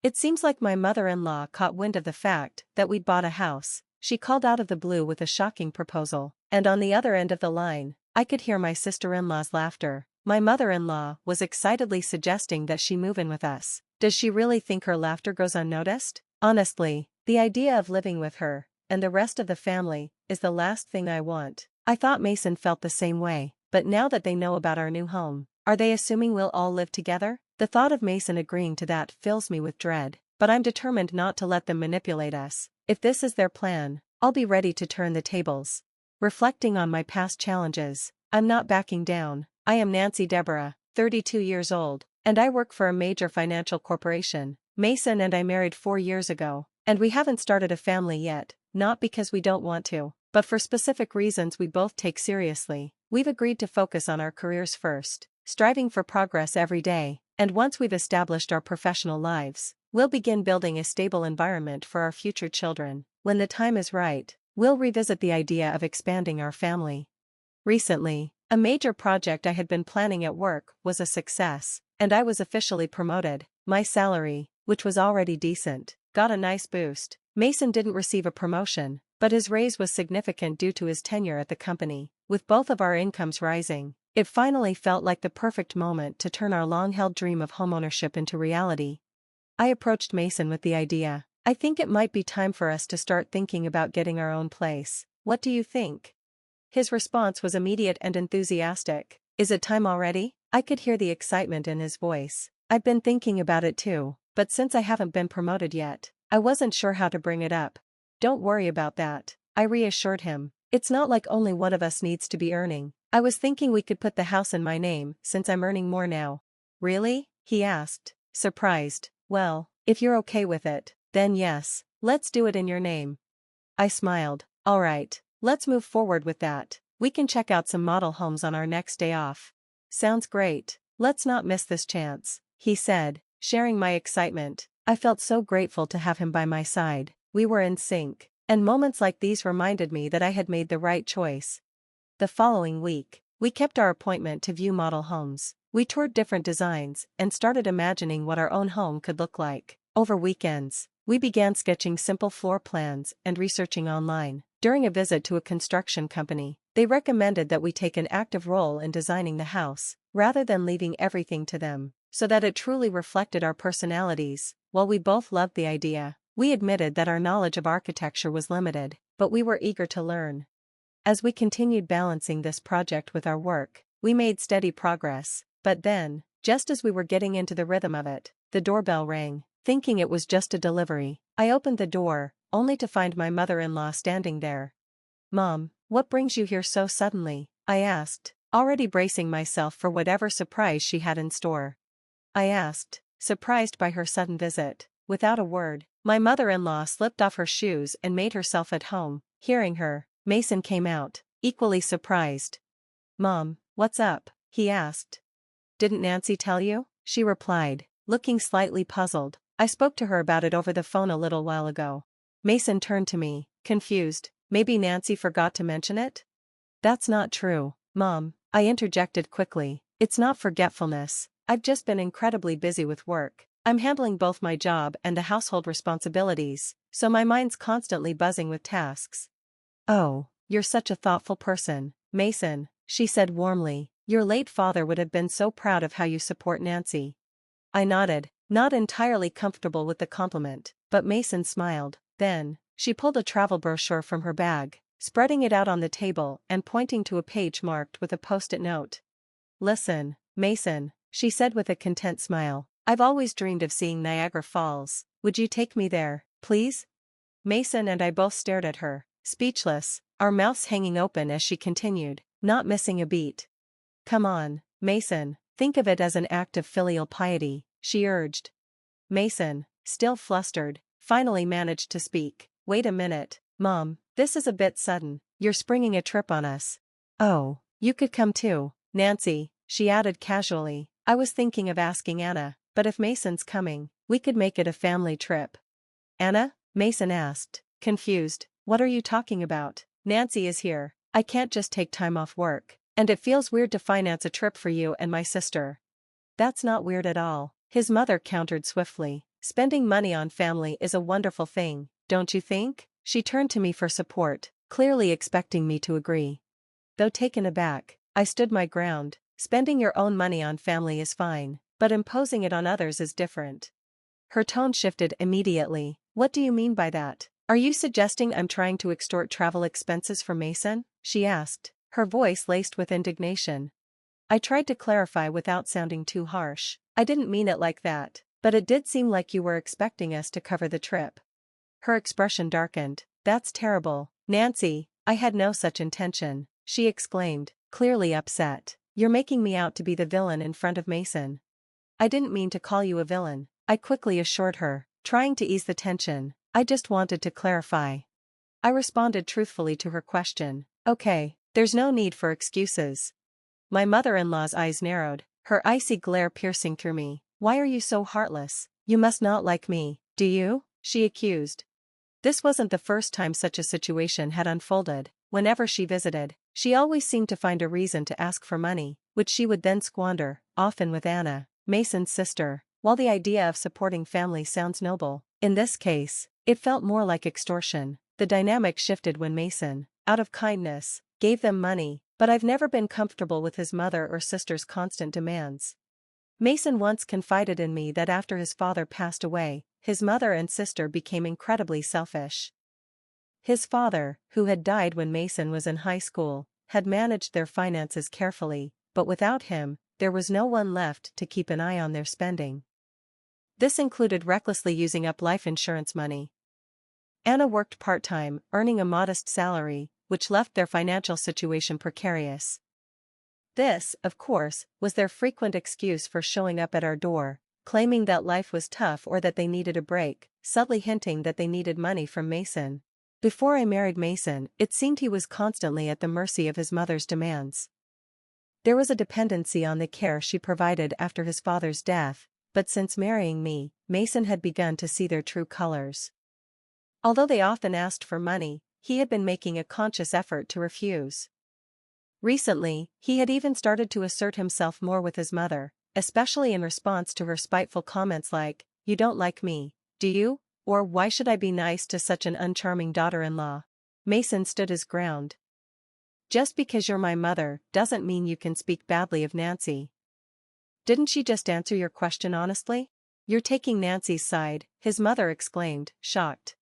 It seems like my mother-in-law caught wind of the fact that we'd bought a house. She called out of the blue with a shocking proposal. And on the other end of the line, I could hear my sister-in-law's laughter. My mother-in-law was excitedly suggesting that she move in with us. Does she really think her laughter goes unnoticed? Honestly, the idea of living with her, and the rest of the family, is the last thing I want. I thought Mason felt the same way, but now that they know about our new home, are they assuming we'll all live together? The thought of Mason agreeing to that fills me with dread, but I'm determined not to let them manipulate us. If this is their plan, I'll be ready to turn the tables. Reflecting on my past challenges, I'm not backing down. I am Nancy Deborah, 32 years old, and I work for a major financial corporation. Mason and I married 4 years ago, and we haven't started a family yet, not because we don't want to, but for specific reasons we both take seriously. We've agreed to focus on our careers first, striving for progress every day, and once we've established our professional lives, we'll begin building a stable environment for our future children. When the time is right, we'll revisit the idea of expanding our family. Recently, a major project I had been planning at work was a success, and I was officially promoted. My salary, which was already decent, got a nice boost. Mason didn't receive a promotion, but his raise was significant due to his tenure at the company. With both of our incomes rising, it finally felt like the perfect moment to turn our long-held dream of homeownership into reality. I approached Mason with the idea. I think it might be time for us to start thinking about getting our own place. What do you think? His response was immediate and enthusiastic. Is it time already? I could hear the excitement in his voice. I've been thinking about it too, but since I haven't been promoted yet, I wasn't sure how to bring it up. Don't worry about that, I reassured him. It's not like only one of us needs to be earning. I was thinking we could put the house in my name since I'm earning more now. Really? He asked, surprised. Well, if you're okay with it, then yes, let's do it in your name. I smiled. All right, let's move forward with that. We can check out some model homes on our next day off. Sounds great. Let's not miss this chance, he said, sharing my excitement. I felt so grateful to have him by my side. We were in sync, and moments like these reminded me that I had made the right choice. The following week, we kept our appointment to view model homes. We toured different designs and started imagining what our own home could look like. Over weekends, we began sketching simple floor plans and researching online. During a visit to a construction company, they recommended that we take an active role in designing the house, rather than leaving everything to them, so that it truly reflected our personalities. While we both loved the idea, we admitted that our knowledge of architecture was limited, but we were eager to learn. As we continued balancing this project with our work, we made steady progress. But then, just as we were getting into the rhythm of it, the doorbell rang. Thinking it was just a delivery, I opened the door, only to find my mother-in-law standing there. Mom, what brings you here so suddenly? I asked, already bracing myself for whatever surprise she had in store. I asked, surprised by her sudden visit. Without a word, my mother-in-law slipped off her shoes and made herself at home. Hearing her, Mason came out, equally surprised. Mom, what's up? He asked. Didn't Nancy tell you? She replied, looking slightly puzzled. I spoke to her about it over the phone a little while ago. Mason turned to me, confused. Maybe Nancy forgot to mention it? That's not true, Mom, I interjected quickly. It's not forgetfulness. I've just been incredibly busy with work. I'm handling both my job and the household responsibilities, so my mind's constantly buzzing with tasks. Oh, you're such a thoughtful person, Mason, she said warmly. Your late father would have been so proud of how you support Nancy. I nodded, not entirely comfortable with the compliment, but Mason smiled. Then, she pulled a travel brochure from her bag, spreading it out on the table and pointing to a page marked with a post-it note. Listen, Mason, she said with a content smile. I've always dreamed of seeing Niagara Falls. Would you take me there, please? Mason and I both stared at her, speechless, our mouths hanging open as she continued, not missing a beat. Come on, Mason, think of it as an act of filial piety, she urged. Mason, still flustered, finally managed to speak. Wait a minute, Mom, this is a bit sudden. You're springing a trip on us. Oh, you could come too, Nancy, she added casually. I was thinking of asking Anna, but if Mason's coming, we could make it a family trip. Anna? Mason asked, confused. What are you talking about? Nancy is here. I can't just take time off work. And it feels weird to finance a trip for you and my sister. That's not weird at all, his mother countered swiftly. Spending money on family is a wonderful thing, don't you think? She turned to me for support, clearly expecting me to agree. Though taken aback, I stood my ground. Spending your own money on family is fine, but imposing it on others is different. Her tone shifted immediately. What do you mean by that? Are you suggesting I'm trying to extort travel expenses from Mason? She asked, her voice laced with indignation. I tried to clarify without sounding too harsh. I didn't mean it like that, but it did seem like you were expecting us to cover the trip. Her expression darkened. That's terrible, Nancy, I had no such intention, she exclaimed, clearly upset. You're making me out to be the villain in front of Mason. I didn't mean to call you a villain, I quickly assured her, trying to ease the tension. I just wanted to clarify. I responded truthfully to her question. Okay, there's no need for excuses. My mother-in-law's eyes narrowed, her icy glare piercing through me. Why are you so heartless? You must not like me, do you? She accused. This wasn't the first time such a situation had unfolded. Whenever she visited, she always seemed to find a reason to ask for money, which she would then squander, often with Anna, Mason's sister. While the idea of supporting family sounds noble, in this case, it felt more like extortion. The dynamic shifted when Mason, out of kindness, gave them money, but I've never been comfortable with his mother or sister's constant demands. Mason once confided in me that after his father passed away, his mother and sister became incredibly selfish. His father, who had died when Mason was in high school, had managed their finances carefully, but without him, there was no one left to keep an eye on their spending. This included recklessly using up life insurance money. Anna worked part-time, earning a modest salary, which left their financial situation precarious. This, of course, was their frequent excuse for showing up at our door, claiming that life was tough or that they needed a break, subtly hinting that they needed money from Mason. Before I married Mason, it seemed he was constantly at the mercy of his mother's demands. There was a dependency on the care she provided after his father's death, but since marrying me, Mason had begun to see their true colors. Although they often asked for money, he had been making a conscious effort to refuse. Recently, he had even started to assert himself more with his mother, especially in response to her spiteful comments like, "You don't like me, do you?" Or "Why should I be nice to such an uncharming daughter-in-law?" Mason stood his ground. "Just because you're my mother doesn't mean you can speak badly of Nancy. Didn't she just answer your question honestly?" "You're taking Nancy's side," his mother exclaimed, shocked.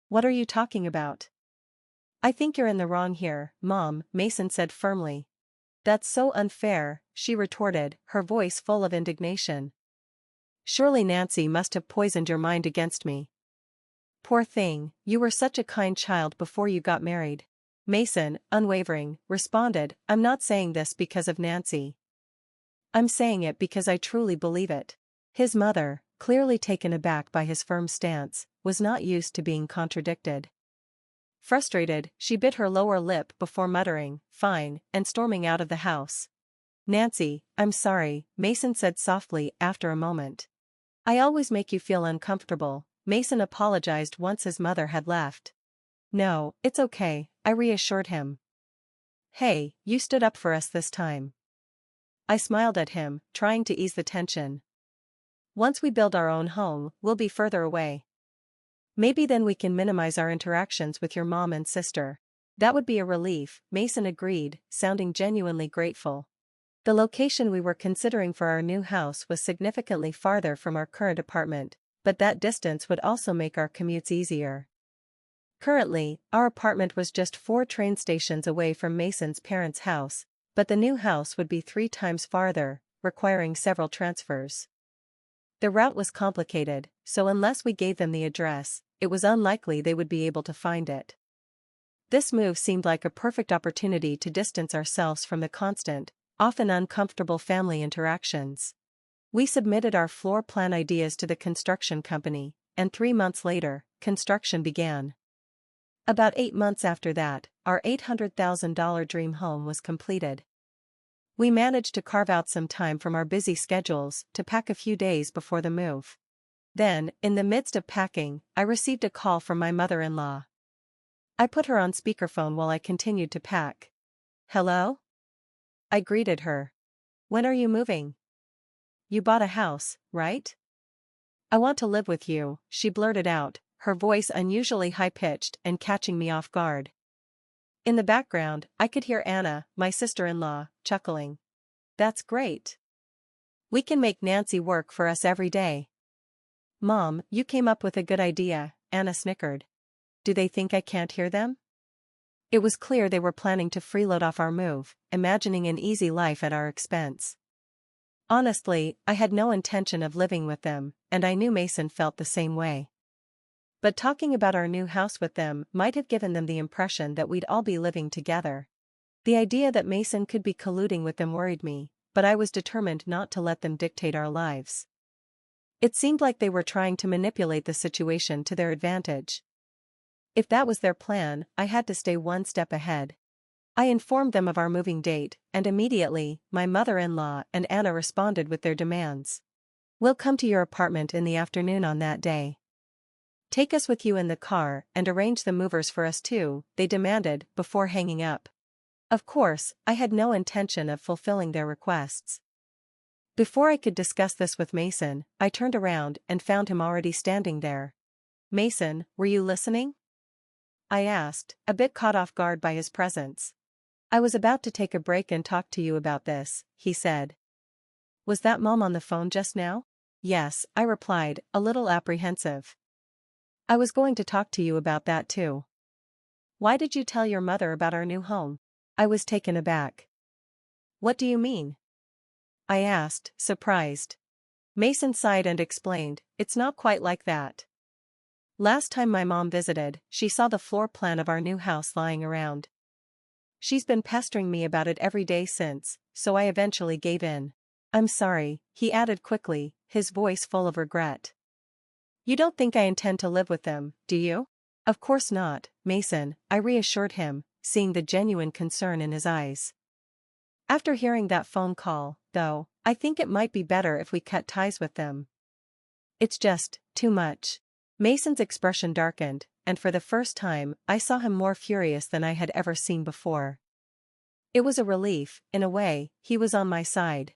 "What are you talking about?" "I think you're in the wrong here, Mom," Mason said firmly. "That's so unfair," she retorted, her voice full of indignation. "Surely Nancy must have poisoned your mind against me." "Poor thing, you were such a kind child before you got married." Mason, unwavering, responded, "I'm not saying this because of Nancy. I'm saying it because I truly believe it." His mother, clearly taken aback by his firm stance, was not used to being contradicted. Frustrated, she bit her lower lip before muttering, "Fine," and storming out of the house. "Nancy, I'm sorry," Mason said softly after a moment. "I always make you feel uncomfortable." Mason apologized once his mother had left. "No, it's okay," I reassured him. "Hey, you stood up for us this time." I smiled at him, trying to ease the tension. "Once we build our own home, we'll be further away. Maybe then we can minimize our interactions with your mom and sister." "That would be a relief," Mason agreed, sounding genuinely grateful. The location we were considering for our new house was significantly farther from our current apartment, but that distance would also make our commutes easier. Currently, our apartment was just 4 train stations away from Mason's parents' house, but the new house would be 3 times farther, requiring several transfers. The route was complicated, so unless we gave them the address, it was unlikely they would be able to find it. This move seemed like a perfect opportunity to distance ourselves from the constant, often uncomfortable family interactions. We submitted our floor plan ideas to the construction company, and 3 months later, construction began. About 8 months after that, our $800,000 dream home was completed. We managed to carve out some time from our busy schedules to pack a few days before the move. Then, in the midst of packing, I received a call from my mother-in-law. I put her on speakerphone while I continued to pack. "Hello?" I greeted her. "When are you moving? You bought a house, right?" I want to live with you, she blurted out, her voice unusually high-pitched and catching me off guard. In the background, I could hear Anna, my sister-in-law, chuckling. That's great. We can make Nancy work for us every day. Mom, you came up with a good idea, Anna snickered. Do they think I can't hear them? It was clear they were planning to freeload off our move, imagining an easy life at our expense. Honestly, I had no intention of living with them, and I knew Mason felt the same way. But talking about our new house with them might have given them the impression that we'd all be living together. The idea that Mason could be colluding with them worried me, but I was determined not to let them dictate our lives. It seemed like they were trying to manipulate the situation to their advantage. If that was their plan, I had to stay one step ahead. I informed them of our moving date, and immediately, my mother-in-law and Anna responded with their demands. We'll come to your apartment in the afternoon on that day. Take us with you in the car and arrange the movers for us too, they demanded, before hanging up. Of course, I had no intention of fulfilling their requests. Before I could discuss this with Mason, I turned around and found him already standing there. Mason, were you listening? I asked, a bit caught off guard by his presence. I was about to take a break and talk to you about this, he said. Was that Mom on the phone just now? Yes, I replied, a little apprehensive. I was going to talk to you about that too. Why did you tell your mother about our new home? I was taken aback. What do you mean? I asked, surprised. Mason sighed and explained, it's not quite like that. Last time my mom visited, she saw the floor plan of our new house lying around. She's been pestering me about it every day since, so I eventually gave in. I'm sorry, he added quickly, his voice full of regret. You don't think I intend to live with them, do you? Of course not, Mason, I reassured him, seeing the genuine concern in his eyes. After hearing that phone call, though, I think it might be better if we cut ties with them. It's just too much. Mason's expression darkened, and for the first time, I saw him more furious than I had ever seen before. It was a relief, in a way, he was on my side.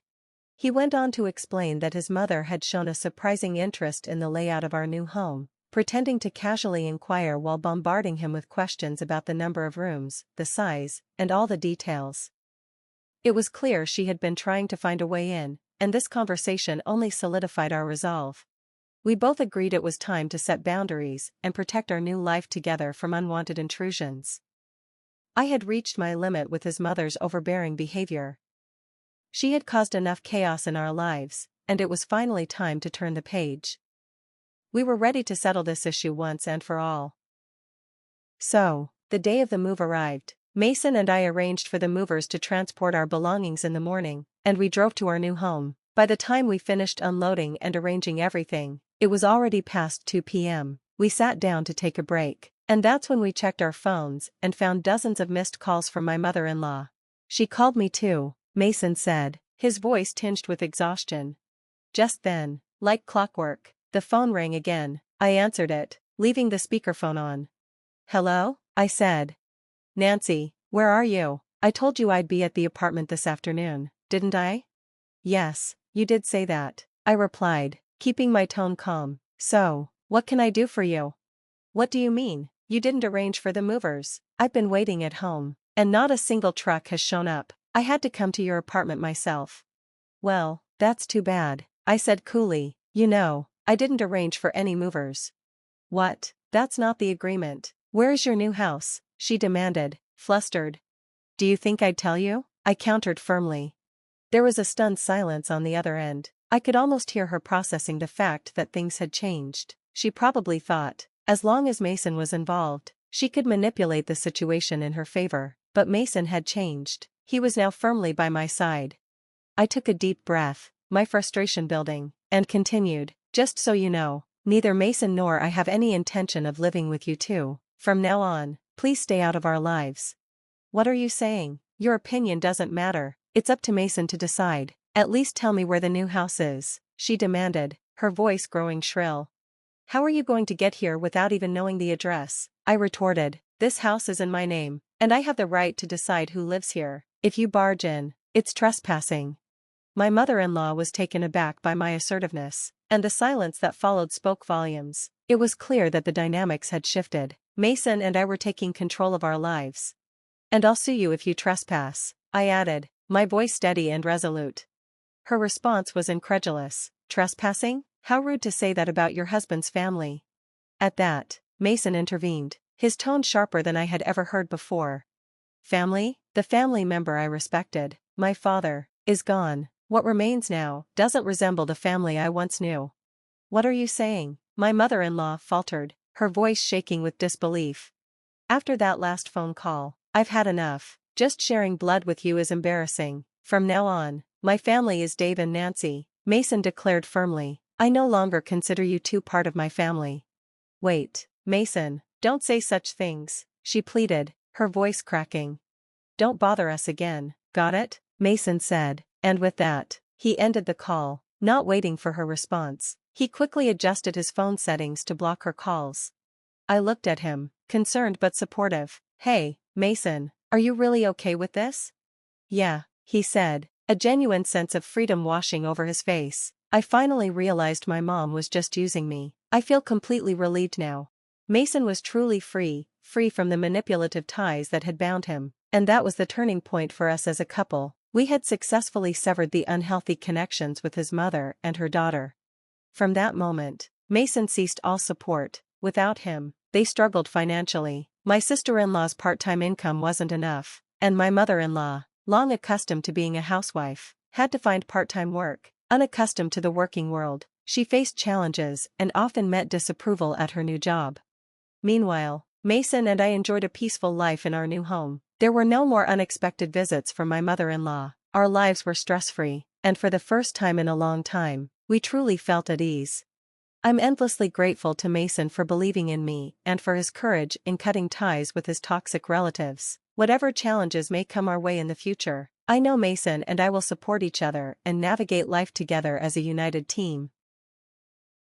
He went on to explain that his mother had shown a surprising interest in the layout of our new home, pretending to casually inquire while bombarding him with questions about the number of rooms, the size, and all the details. It was clear she had been trying to find a way in, and this conversation only solidified our resolve. We both agreed it was time to set boundaries and protect our new life together from unwanted intrusions. I had reached my limit with his mother's overbearing behavior. She had caused enough chaos in our lives, and it was finally time to turn the page. We were ready to settle this issue once and for all. So, the day of the move arrived. Mason and I arranged for the movers to transport our belongings in the morning, and we drove to our new home. By the time we finished unloading and arranging everything, it was already past 2 p.m. We sat down to take a break, and that's when we checked our phones and found dozens of missed calls from my mother-in-law. She called me too, Mason said, his voice tinged with exhaustion. Just then, like clockwork, the phone rang again. I answered it, leaving the speakerphone on. Hello? I said. Nancy, where are you? I told you I'd be at the apartment this afternoon, didn't I? Yes, you did say that, I replied, keeping my tone calm. So, what can I do for you? What do you mean, you didn't arrange for the movers? I've been waiting at home, and not a single truck has shown up. I had to come to your apartment myself. Well, that's too bad, I said coolly. You know, I didn't arrange for any movers. What? That's not the agreement. Where is your new house? She demanded, flustered. Do you think I'd tell you? I countered firmly. There was a stunned silence on the other end. I could almost hear her processing the fact that things had changed. She probably thought, as long as Mason was involved, she could manipulate the situation in her favor. But Mason had changed. He was now firmly by my side. I took a deep breath, my frustration building, and continued, just so you know, neither Mason nor I have any intention of living with you two. From now on, please stay out of our lives. What are you saying? Your opinion doesn't matter. It's up to Mason to decide. At least tell me where the new house is, she demanded, her voice growing shrill. How are you going to get here without even knowing the address? I retorted. This house is in my name, and I have the right to decide who lives here. If you barge in, it's trespassing. My mother-in-law was taken aback by my assertiveness. and the silence that followed spoke volumes. It was clear that the dynamics had shifted. Mason and I were taking control of our lives. "And I'll sue you if you trespass," I added, my voice steady and resolute. Her response was incredulous. "Trespassing? How rude to say that about your husband's family." At that, Mason intervened, his tone sharper than I had ever heard before. "Family? The family member I respected, my father, is gone. What remains now doesn't resemble the family I once knew." "What are you saying?" my mother-in-law faltered, her voice shaking with disbelief. "After that last phone call, I've had enough. Just sharing blood with you is embarrassing. From now on, my family is Dave and Nancy," Mason declared firmly. "I no longer consider you two part of my family." "Wait, Mason, don't say such things," she pleaded, her voice cracking. "Don't bother us again, got it?" Mason said, and with that, he ended the call, not waiting for her response. He quickly adjusted his phone settings to block her calls. I looked at him, concerned but supportive. "Hey, Mason, are you really okay with this?" "Yeah," he said, a genuine sense of freedom washing over his face. "I finally realized my mom was just using me. I feel completely relieved now." Mason was truly free from the manipulative ties that had bound him, and that was the turning point for us as a couple. We had successfully severed the unhealthy connections with his mother and her daughter. From that moment, Mason ceased all support. Without him, they struggled financially. My sister-in-law's part-time income wasn't enough, and my mother-in-law, long accustomed to being a housewife, had to find part-time work. Unaccustomed to the working world, she faced challenges and often met disapproval at her new job. Meanwhile, Mason and I enjoyed a peaceful life in our new home. There were no more unexpected visits from my mother-in-law. Our lives were stress-free, and for the first time in a long time, we truly felt at ease. I'm endlessly grateful to Mason for believing in me and for his courage in cutting ties with his toxic relatives. Whatever challenges may come our way in the future, I know Mason and I will support each other and navigate life together as a united team.